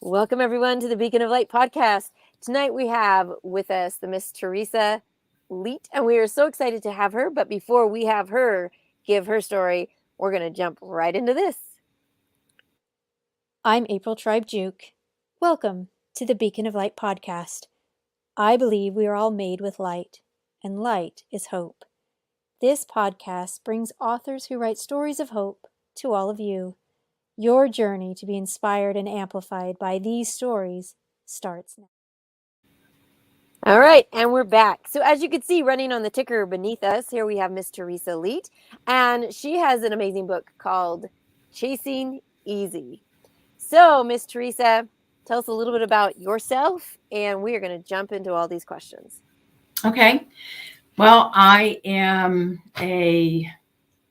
Welcome, everyone, to the Beacon of Light podcast. Tonight we have with us the Miss Teresa Leet, and we are so excited to have her. But before we have her give her story, we're going to jump right into this. I'm April Tribe Juke. Welcome to the Beacon of Light podcast. I believe we are all made with light, and light is hope. This podcast brings authors who write stories of hope to all of you. Your journey to be inspired and amplified by these stories starts now. All right, and we're back. So as you can see running on the ticker beneath us, here we have Miss Teresa Leet, and she has an amazing book called Chasing Easy. So, Miss Teresa, tell us a little bit about yourself, and we are going to jump into all these questions. Okay. Well, I am a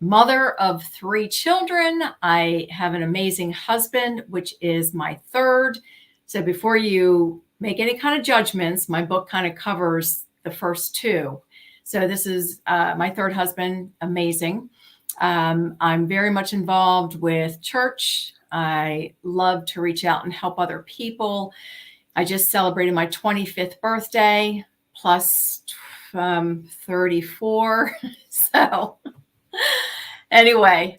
mother of 3 children. I have an amazing husband, which is my third. So before you make any kind of judgments, my book kind of covers the first 2. So this is my third husband, amazing. I'm very much involved with church. I love to reach out and help other people. I just celebrated my 25th birthday, plus 34. So anyway,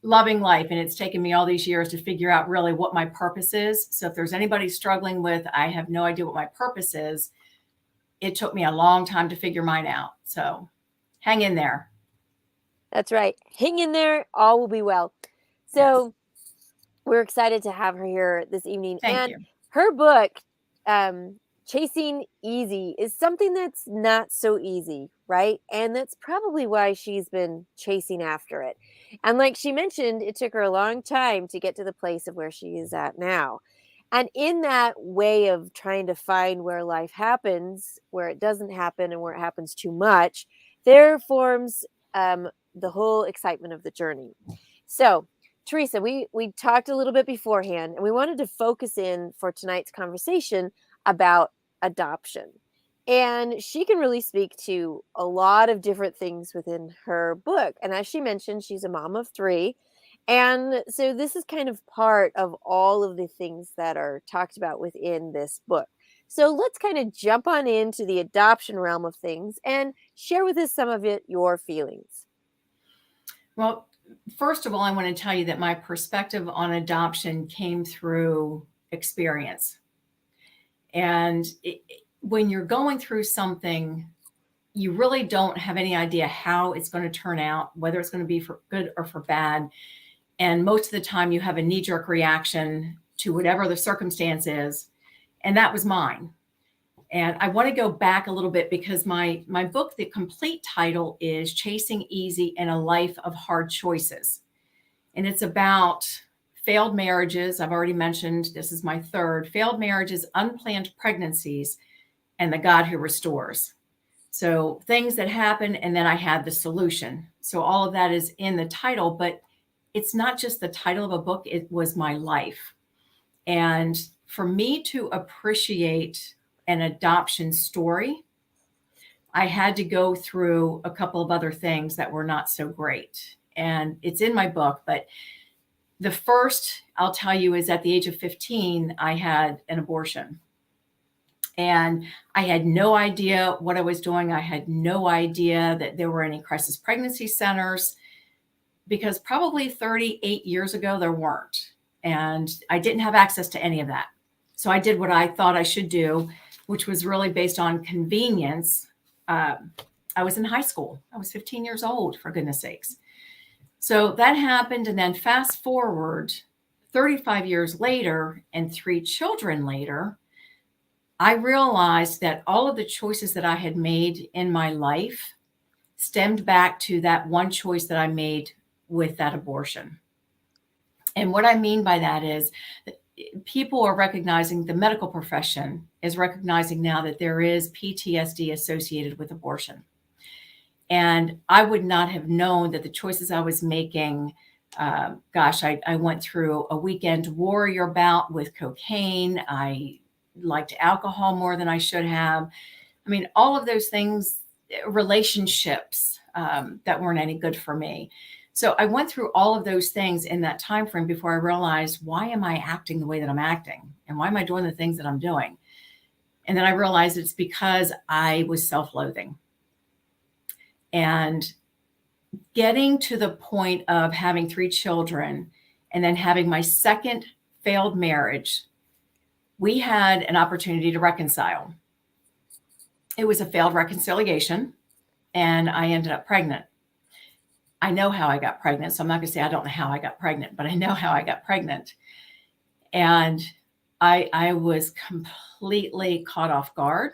loving life. And it's taken me all these years to figure out really what my purpose is. So if there's anybody struggling with, I have no idea what my purpose is, it took me a long time to figure mine out. So hang in there. That's right. Hang in there. All will be well. So we're excited to have her here this evening. Thank you. Her book, Chasing Easy, is something that's not so easy, right? And that's probably why she's been chasing after it. And like she mentioned, it took her a long time to get to the place of where she is at now. And in that way of trying to find where life happens, where it doesn't happen, and where it happens too much, there forms the whole excitement of the journey. So, Teresa, we talked a little bit beforehand, and we wanted to focus in for tonight's conversation about adoption. And she can really speak to a lot of different things within her book. And as she mentioned, she's a mom of 3. And so this is kind of part of all of the things that are talked about within this book. So let's kind of jump on into the adoption realm of things and share with us some of your feelings. Well, first of all, I want to tell you that my perspective on adoption came through experience. And when you're going through something, you really don't have any idea how it's going to turn out, whether it's going to be for good or for bad. And most of the time you have a knee-jerk reaction to whatever the circumstance is. And that was mine. And I want to go back a little bit because my book, the complete title is Chasing Easy in a Life of Hard Choices. And it's about failed marriages. I've already mentioned, this is my third, failed marriages, unplanned pregnancies, and the God who restores. So things that happen, and then I had the solution. So all of that is in the title, but it's not just the title of a book, it was my life. And for me to appreciate an adoption story, I had to go through a couple of other things that were not so great. And it's in my book, but the first I'll tell you is at the age of 15, I had an abortion. And I had no idea what I was doing. I had no idea that there were any crisis pregnancy centers because probably 38 years ago, there weren't. And I didn't have access to any of that. So I did what I thought I should do, which was really based on convenience. I was in high school. I was 15 years old, for goodness sakes. So that happened. And then fast forward 35 years later and 3 children later, I realized that all of the choices that I had made in my life stemmed back to that one choice that I made with that abortion. And what I mean by that is people are recognizing, the medical profession is recognizing now that there is PTSD associated with abortion. And I would not have known that the choices I was making, I went through a weekend warrior bout with cocaine. I liked alcohol more than I should have. I mean, all of those things, relationships that weren't any good for me. So I went through all of those things in that time frame before I realized, why am I acting the way that I'm acting? And why am I doing the things that I'm doing? And then I realized it's because I was self-loathing. And getting to the point of having 3 children and then having my second failed marriage, we had an opportunity to reconcile. It was a failed reconciliation, and I ended up pregnant. I know how I got pregnant, so I'm not going to say I don't know how I got pregnant, but I know how I got pregnant. And I was completely caught off guard.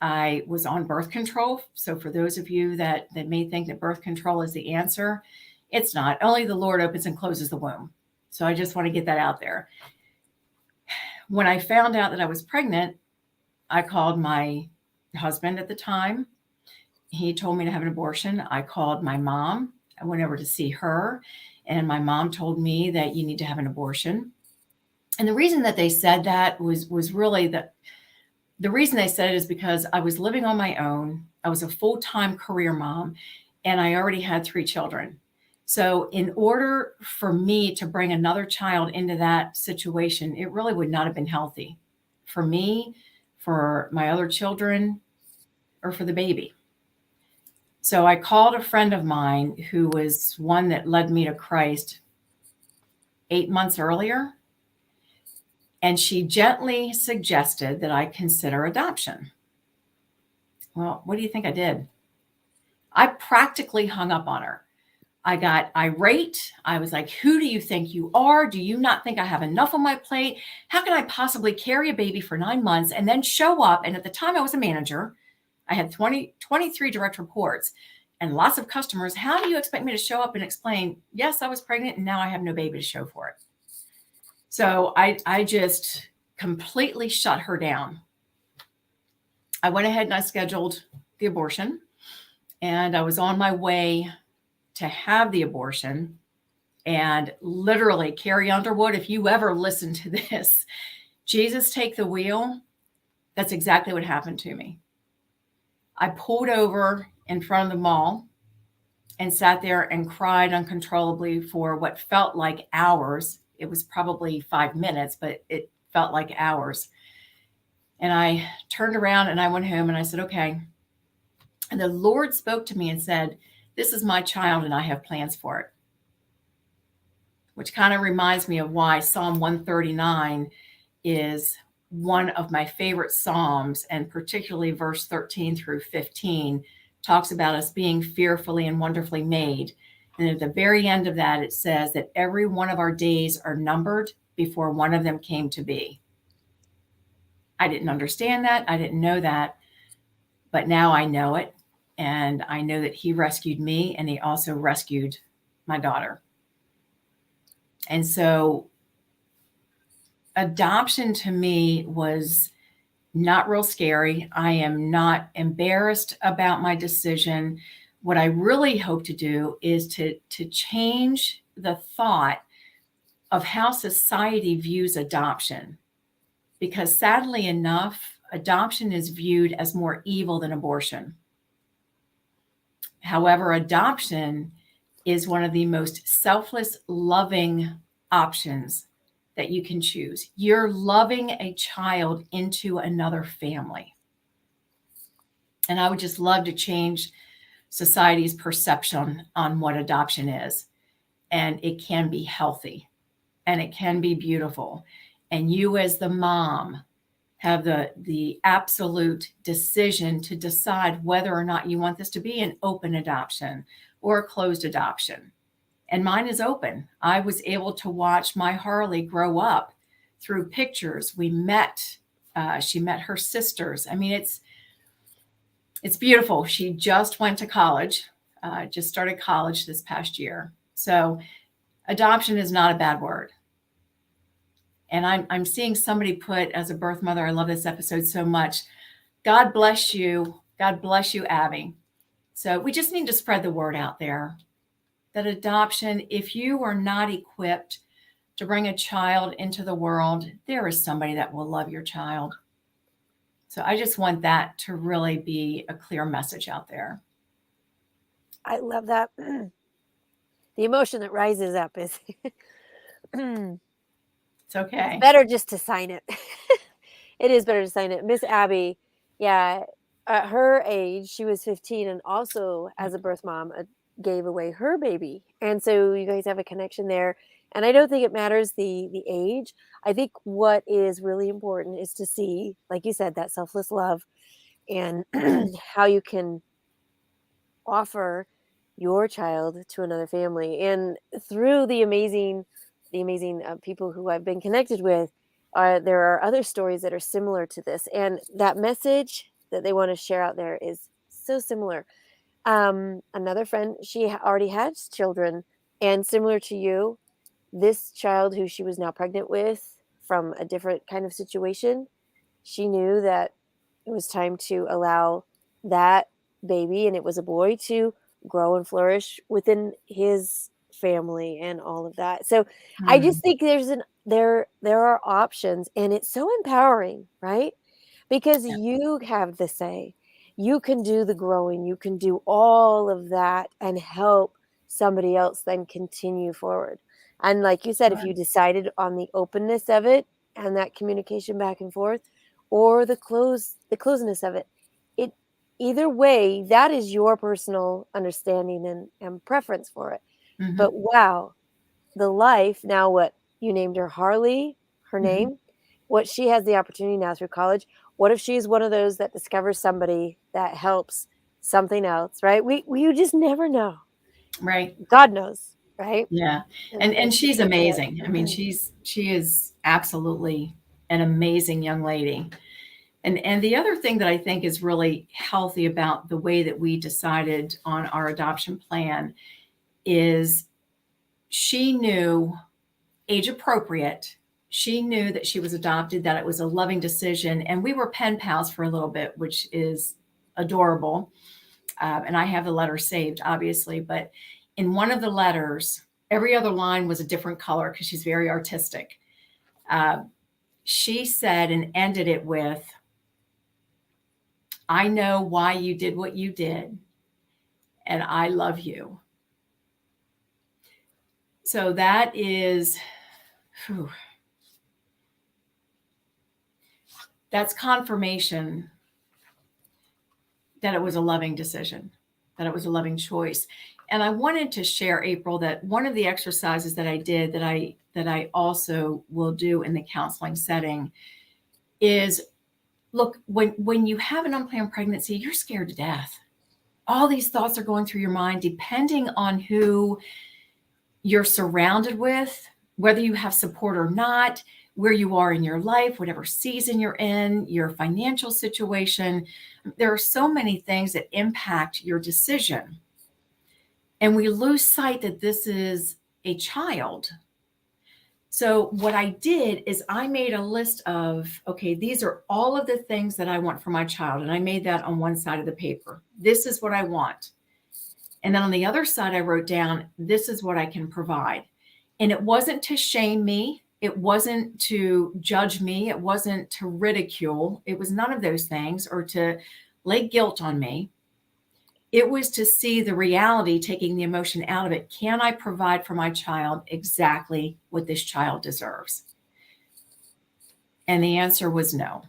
I was on birth control. So for those of you that may think that birth control is the answer, it's not. Only the Lord opens and closes the womb. So I just want to get that out there. When I found out that I was pregnant, I called my husband at the time. He told me to have an abortion. I called my mom. I went over to see her, and my mom told me that you need to have an abortion. And the reason that they said that was really that the reason they said it is because I was living on my own. I was a full-time career mom, and I already had 3 children. So in order for me to bring another child into that situation, it really would not have been healthy for me, for my other children, or for the baby. So I called a friend of mine who was one that led me to Christ 8 months earlier. And she gently suggested that I consider adoption. Well, what do you think I did? I practically hung up on her. I got irate. I was like, who do you think you are? Do you not think I have enough on my plate? How can I possibly carry a baby for 9 months and then show up? And at the time I was a manager, I had 23 direct reports and lots of customers. How do you expect me to show up and explain, yes, I was pregnant and now I have no baby to show for it? So I just completely shut her down. I went ahead and I scheduled the abortion, and I was on my way to have the abortion. And literally, Carrie Underwood, if you ever listen to this, Jesus take the wheel, that's exactly what happened to me. I pulled over in front of the mall and sat there and cried uncontrollably for what felt like hours. It was probably 5 minutes, but it felt like hours. And I turned around and I went home and I said, okay. And the Lord spoke to me and said, this is my child and I have plans for it. Which kind of reminds me of why Psalm 139 is one of my favorite Psalms, and particularly verse 13 through 15 talks about us being fearfully and wonderfully made. And at the very end of that, it says that every one of our days are numbered before one of them came to be. I didn't understand that. I didn't know that. But now I know it. And I know that he rescued me, and he also rescued my daughter. And so adoption to me was not real scary. I am not embarrassed about my decision. What I really hope to do is to change the thought of how society views adoption. Because sadly enough, adoption is viewed as more evil than abortion. However, adoption is one of the most selfless, loving options that you can choose. You're loving a child into another family. And I would just love to change society's perception on what adoption is. And it can be healthy and it can be beautiful. And you as the mom have the absolute decision to decide whether or not you want this to be an open adoption or a closed adoption. And mine is open. I was able to watch my Harley grow up through pictures. We met, she met her sisters. I mean, it's beautiful. She just went to college, just started college this past year. So adoption is not a bad word. And I'm seeing somebody put as a birth mother, I love this episode so much. God bless you. God bless you, Abby. So we just need to spread the word out there that adoption, if you are not equipped to bring a child into the world, there is somebody that will love your child. So I just want that to really be a clear message out there. I love that. The The emotion that rises up is It's it's okay. better just to sign it. It is better to sign it. Miss Abby, yeah, at her age, she was 15 and also as a birth mom, gave away her baby. And so you guys have a connection there. And I don't think it matters the age. I think what is really important is to see, like you said, that selfless love and how you can offer your child to another family. And through the amazing people who I've been connected with, there are other stories that are similar to this, and that message that they want to share out there is so similar. Another friend, she already has children, and similar to you, this child who she was now pregnant with from a different kind of situation, she knew that it was time to allow that baby, and it was a boy, to grow and flourish within his family and all of that. So I just Mm, think there are options, and it's so empowering, right? Because yeah, you have the say. You can do the growing, you can do all of that and help somebody else then continue forward. And like you said, if you right. decided on the openness of it and that communication back and forth, or the closeness of it, it either way, that is your personal understanding and preference for it. Hmm. But wow, the life now, what you named her, Harley, her Hmm. name, what she has the opportunity now through college. What if she's one of those that discovers somebody that helps something else, right? We you just never know. Right. God knows, right? Yeah. And And it's just she's so good. amazing. I mean, she is absolutely an amazing young lady. And the other thing that I think is really healthy about the way that we decided on our adoption plan is she knew, age appropriate, she knew that she was adopted, that it was a loving decision. And we were pen pals for a little bit, which is adorable. And I have the letter saved, obviously. But in one of the letters, every other line was a different color because she's very artistic. Uh, she said and ended it with, I know why you did what you did, and I love you. So that is, whew, that's confirmation that it was a loving decision, that it was a loving choice. And I wanted to share, April, that one of the exercises that I did that I also will do in the counseling setting is, look, when you have an unplanned pregnancy, you're scared to death. All these thoughts are going through your mind, depending on who you're surrounded with, whether you have support or not, where you are in your life, whatever season you're in, your financial situation. There are so many things that impact your decision. And we lose sight that this is a child. So, what I did is I made a list of, okay, these are all of the things that I want for my child. And I made that on one side of the paper. This is what I want. And then on the other side, I wrote down, this is what I can provide. And it wasn't to shame me. It wasn't to judge me. It wasn't to ridicule. It was none of those things or to lay guilt on me. It was to see the reality, taking the emotion out of it. Can I provide for my child exactly what this child deserves? And the answer was no.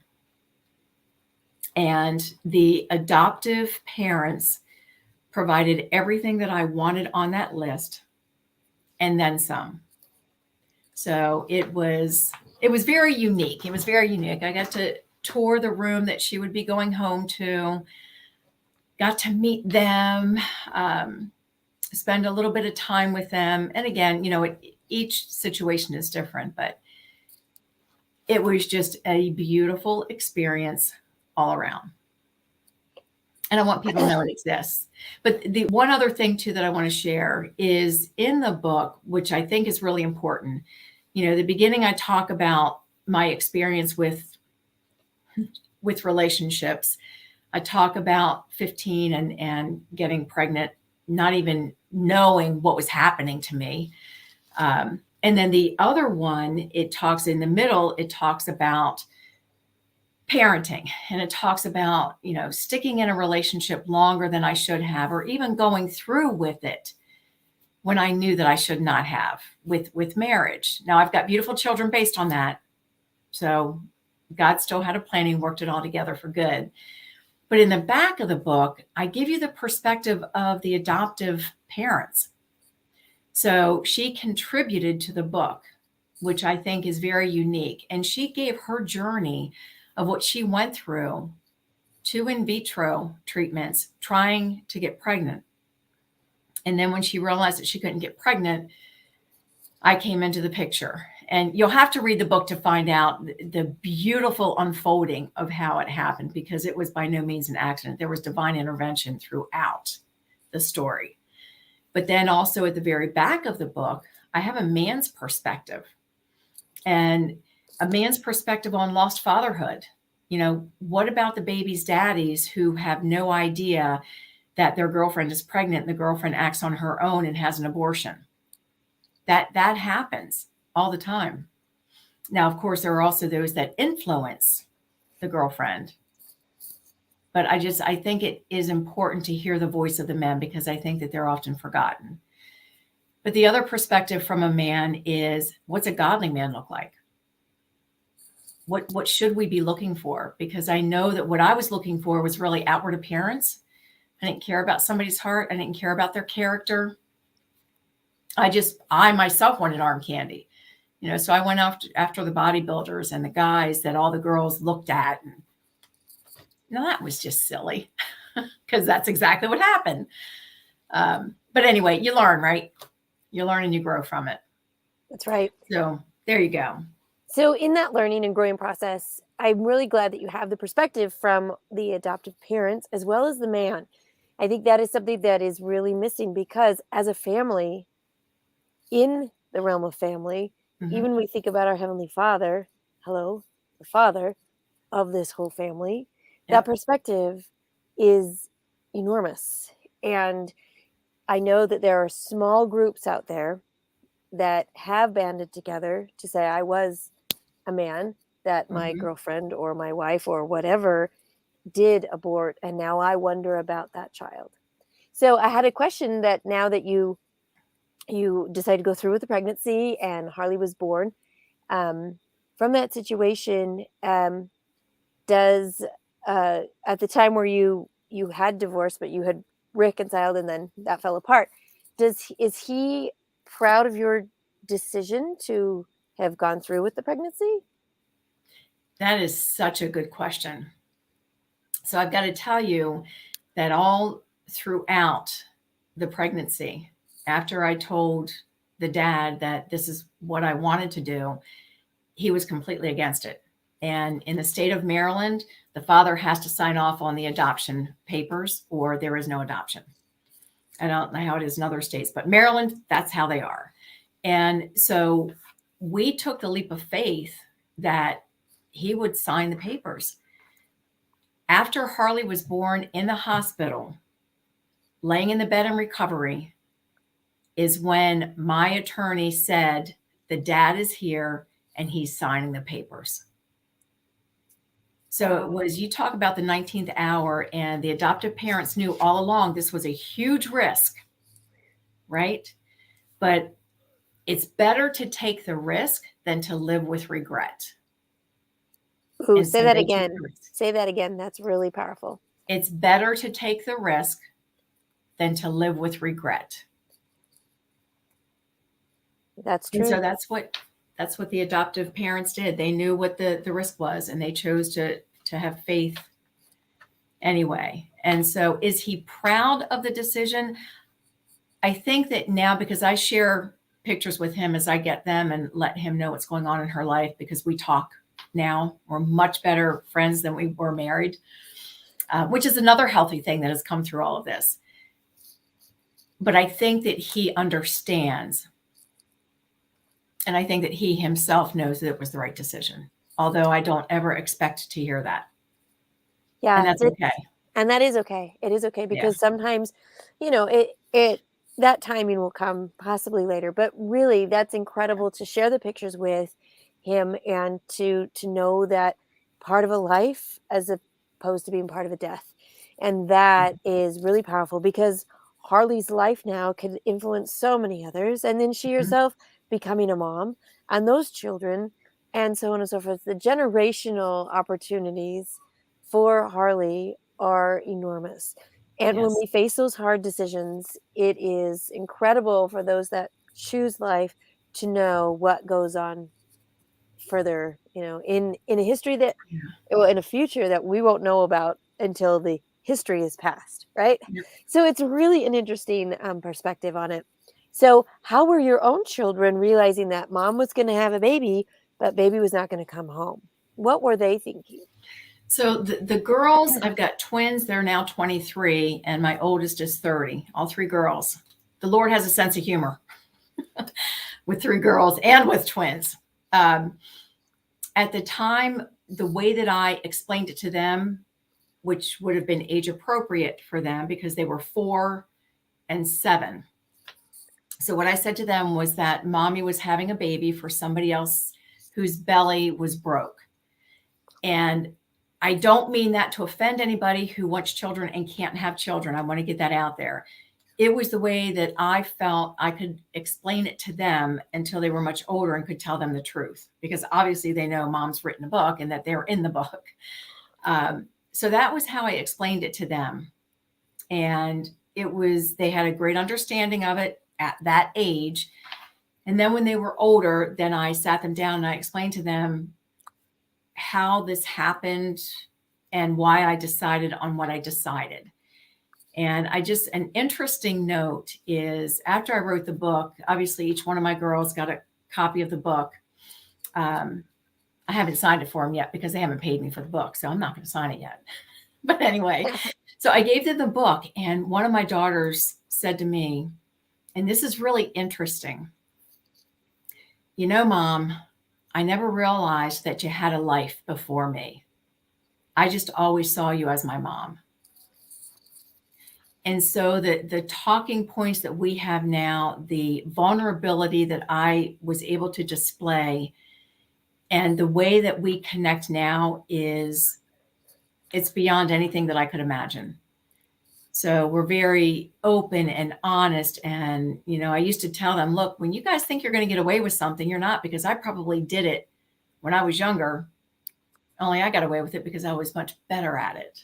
And the adoptive parents provided everything that I wanted on that list and then some. So it was very unique. It was very unique. I got to tour the room that she would be going home to, got to meet them, um, spend a little bit of time with them. And again, each situation is different, but it was just a beautiful experience all around. And I want people to know it exists. But the one other thing too that I want to share is in the book, which I think is really important. The beginning I talk about my experience with relationships. I talk about 15 and getting pregnant, not even knowing what was happening to me. And then the other one, it talks in the middle, it talks about parenting, and it talks about sticking in a relationship longer than I should have, or even going through with it when I knew that I should not have with marriage. Now I've got beautiful children based on that. So God still had a plan. He worked it all together for good. But in the back of the book, I give you the perspective of the adoptive parents. So she contributed to the book, which I think is very unique. And she gave her journey of what she went through, 2 in vitro treatments, trying to get pregnant. And then when she realized that she couldn't get pregnant, I came into the picture. And you'll have to read the book to find out the beautiful unfolding of how it happened, because it was by no means an accident. There was divine intervention throughout the story. But then also at the very back of the book, I have a man's perspective, and a man's perspective on lost fatherhood. You know, what about the baby's daddies who have no idea that their girlfriend is pregnant and the girlfriend acts on her own and has an abortion? That happens all the time. Now, of course, there are also those that influence the girlfriend. But I think it is important to hear the voice of the men, because I think that they're often forgotten. But the other perspective from a man is, what's a godly man look like? What should we be looking for? Because I know that what I was looking for was really outward appearance. I didn't care about somebody's heart. I didn't care about their character. I myself wanted arm candy, you know, so I went after the bodybuilders and the guys that all the girls looked at. And, you know, that was just silly, because that's exactly what happened. But anyway, you learn, right? You learn and you grow from it. That's right. So there you go. So in that learning and growing process, I'm really glad that you have the perspective from the adoptive parents as well as the man. I think that is something that is really missing, because as a family, in the realm of family, even when we think about our Heavenly Father, hello, the Father of this whole family, that perspective is enormous. And I know that there are small groups out there that have banded together to say, I was a man that my girlfriend or my wife or whatever did abort, and now I wonder about that child. So I had a question, that now that you decided to go through with the pregnancy and Harley was born, from that situation, does at the time where you had divorced but you had reconciled and then that fell apart, is he proud of your decision to have gone through with the pregnancy? That is such a good question. So I've got to tell you that all throughout the pregnancy, after I told the dad that this is what I wanted to do, he was completely against it. And in the state of Maryland, the father has to sign off on the adoption papers or there is no adoption. I don't know how it is in other states, but Maryland, that's how they are. And so we took the leap of faith that he would sign the papers. After Harley was born in the hospital, laying in the bed in recovery, is when my attorney said, the dad is here and he's signing the papers. So it was, you talk about the 19th hour, and the adoptive parents knew all along this was a huge risk, right? But it's better to take the risk than to live with regret. Ooh, And say so that they took again. the risk. Say that again. That's really powerful. It's better to take the risk than to live with regret. That's And true. so that's what the adoptive parents did. They knew what the risk was, and they chose to have faith anyway. And so is he proud of the decision? I think that now, because I share pictures with him as I get them and let him know what's going on in her life, because we talk now. We're much better friends than we were married, which is another healthy thing that has come through all of this. But I think that he understands. And I think that he himself knows that it was the right decision, although I don't ever expect to hear that. Yeah. And that's okay. And that is okay. It is okay, because sometimes, that timing will come possibly later, but really that's incredible to share the pictures with him and to know that part of a life as opposed to being part of a death. And that is really powerful, because Harley's life now could influence so many others. And then she Mhm. herself becoming a mom and those children and so on and so forth. The generational opportunities for Harley are enormous. And when Yes. we face those hard decisions, it is incredible for those that choose life to know what goes on further, in a history that Yeah. well, in a future that we won't know about until the history is past, right? Yep. So it's really an interesting perspective on it. So, how were your own children realizing that mom was going to have a baby, but baby was not going to come home? What were they thinking? So the girls, I've got twins. They're now 23, and my oldest is 30. All three girls. The Lord has a sense of humor with three girls and with twins. Um, at the time, the way that I explained it to them, which would have been age appropriate for them because they were 4 and 7. So what I said to them was that mommy was having a baby for somebody else whose belly was broke. And I don't mean that to offend anybody who wants children and can't have children. I want to get that out there. It was the way that I felt I could explain it to them until they were much older and could tell them the truth, because obviously they know mom's written a book and that they're in the book. So that was how I explained it to them. And they had a great understanding of it at that age. And then when they were older, then I sat them down and I explained to them how this happened and why I decided on what I decided. And an interesting note is after I wrote the book, obviously each one of my girls got a copy of the book. I haven't signed it for them yet because they haven't paid me for the book. So I'm not going to sign it yet. But anyway, so I gave them the book, and one of my daughters said to me, and this is really interesting, Mom, I never realized that you had a life before me. I just always saw you as my mom. And so the talking points that we have now, the vulnerability that I was able to display, and the way that we connect now it's beyond anything that I could imagine. So we're very open and honest. And, I used to tell them, look, when you guys think you're going to get away with something, you're not, because I probably did it when I was younger. Only I got away with it because I was much better at it.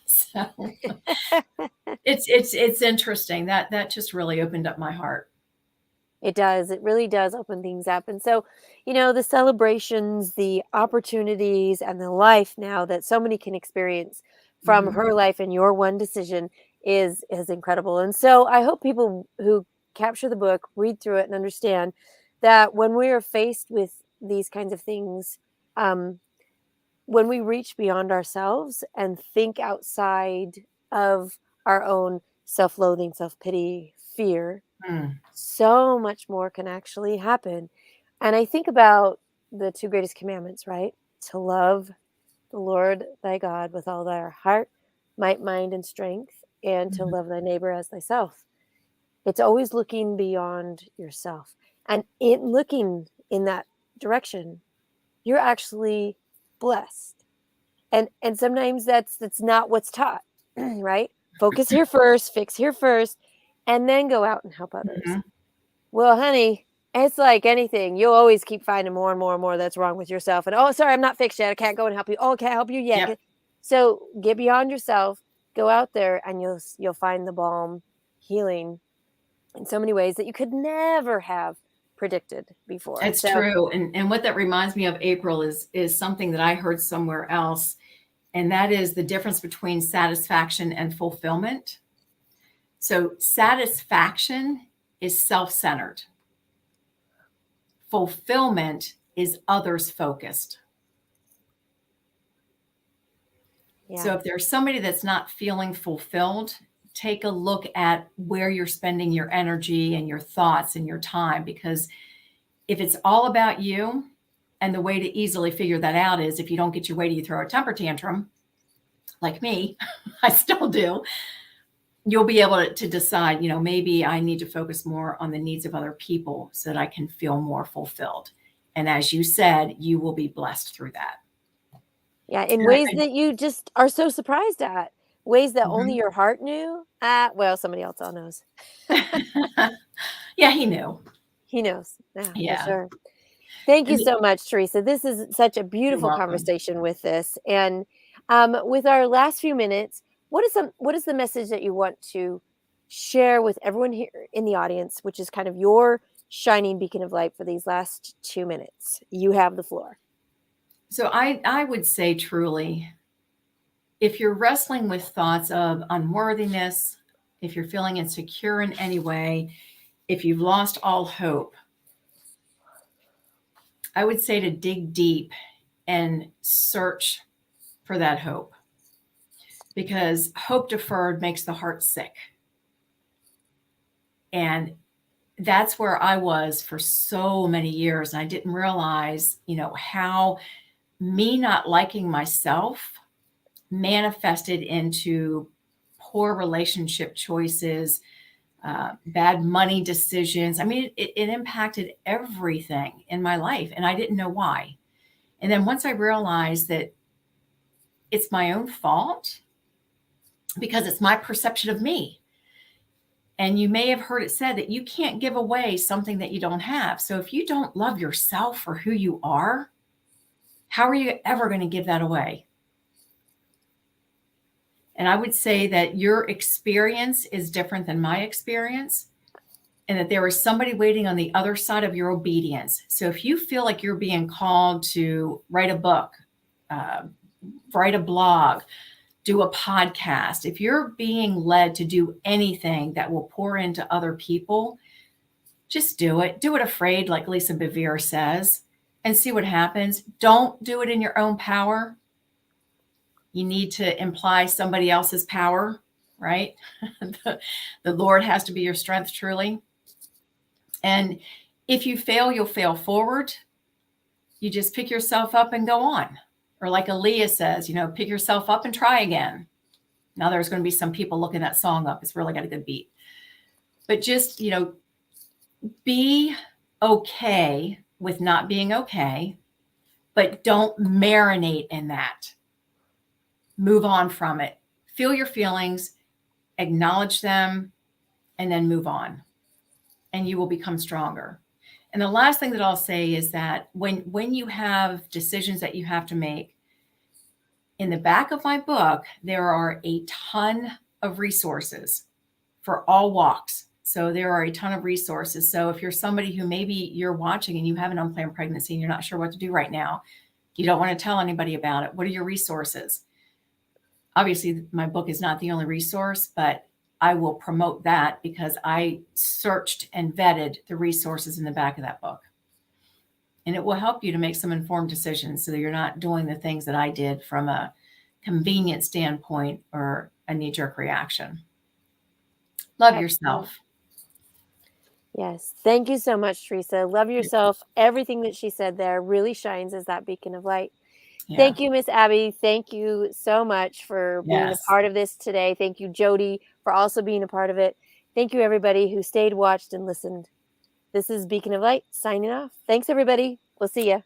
So it's interesting that just really opened up my heart. It does. It really does open things up. And so, the celebrations, the opportunities, and the life now that so many can experience from Mhm. her life and your one decision is incredible. And so I hope people who capture the book read through it and understand that when we are faced with these kinds of things, um, when we reach beyond ourselves and think outside of our own self-loathing, self-pity, fear, Mm. so much more can actually happen. And I think about the two greatest commandments, right? To love the Lord thy God with all thy heart, might, mind, and strength, and to Mhm. love thy neighbor as thyself. It's always looking beyond yourself. And in looking in that direction, you're actually blessed. And sometimes that's not what's taught, right? Focus here first, fix here first, and then go out and help others. Mhm. Well, honey, it's like anything. You'll always keep finding more and more and more that's wrong with yourself. And oh, sorry, I'm not fixed yet. I can't go and help you. Oh, I can't help you yet. Yep. So get beyond yourself. Go out there, and you'll find the balm, healing in so many ways that you could never have predicted before. It's So true. And what that reminds me of, April, is something that I heard somewhere else. And that is the difference between satisfaction and fulfillment. So satisfaction is self-centered. Fulfillment is others focused. yeah, So if there's somebody that's not feeling fulfilled, take a look at where you're spending your energy and your thoughts and your time, because if it's all about you, and the way to easily figure that out is if you don't get your way, you throw a temper tantrum like me, I still do. You'll be able to decide, maybe I need to focus more on the needs of other people so that I can feel more fulfilled. And as you said, you will be blessed through that. yeah, in And ways that you just are so surprised at. ways that only Mhm. your heart knew, well, somebody else all knows. Yeah, he knew. He knows. Yeah, for Yeah. sure. Thank you And so much, Teresa. This is such a you're beautiful welcome. conversation with this. And with our last few minutes, what is the message that you want to share with everyone here in the audience, which is kind of your shining beacon of light for these last 2 minutes? You have the floor. So I would say truly, if you're wrestling with thoughts of unworthiness, if you're feeling insecure in any way, if you've lost all hope, I would say to dig deep and search for that hope, because hope deferred makes the heart sick. And that's where I was for so many years. And I didn't realize, how me not liking myself manifested into poor relationship choices, bad money decisions. I mean, it impacted everything in my life, and I didn't know why. And then once I realized that it's my own fault because it's my perception of me. And you may have heard it said that you can't give away something that you don't have. So if you don't love yourself for who you are, how are you ever going to give that away? And I would say that your experience is different than my experience, and that there is somebody waiting on the other side of your obedience. So if you feel like you're being called to write a book, uh, write a blog, do a podcast, if you're being led to do anything that will pour into other people, just do it. Do it afraid, like Lisa Bevere says, and see what happens. Don't do it in your own power. You need to imply somebody else's power, right? The Lord has to be your strength, truly. And if you fail, you'll fail forward. You just pick yourself up and go on. Or like Aaliyah says, pick yourself up and try again. Now there's going to be some people looking that song up. It's really got a good beat. But just, be okay with not being okay, but don't marinate in that. Move on from it. Feel your feelings, acknowledge them, and then move on. And you will become stronger. And the last thing that I'll say is that when you have decisions that you have to make, in the back of my book, there are a ton of resources for all walks. So there are a ton of resources. So if you're somebody who maybe you're watching and you have an unplanned pregnancy and you're not sure what to do right now, you don't want to tell anybody about it, what are your resources? Obviously, my book is not the only resource, but I will promote that because I searched and vetted the resources in the back of that book. And it will help you to make some informed decisions so that you're not doing the things that I did from a convenient standpoint or a knee-jerk reaction. Love Excellent. yourself. Yes. Thank you so much, Teresa. Love yourself. Everything that she said there really shines as that beacon of light. Yeah. Thank you, Miss Abby. Thank you so much for being a Yes. part of this today. Thank you, Jody, for also being a part of it. Thank you, everybody who stayed, watched, and listened. This is Beacon of Light signing off. Thanks, everybody. We'll see you.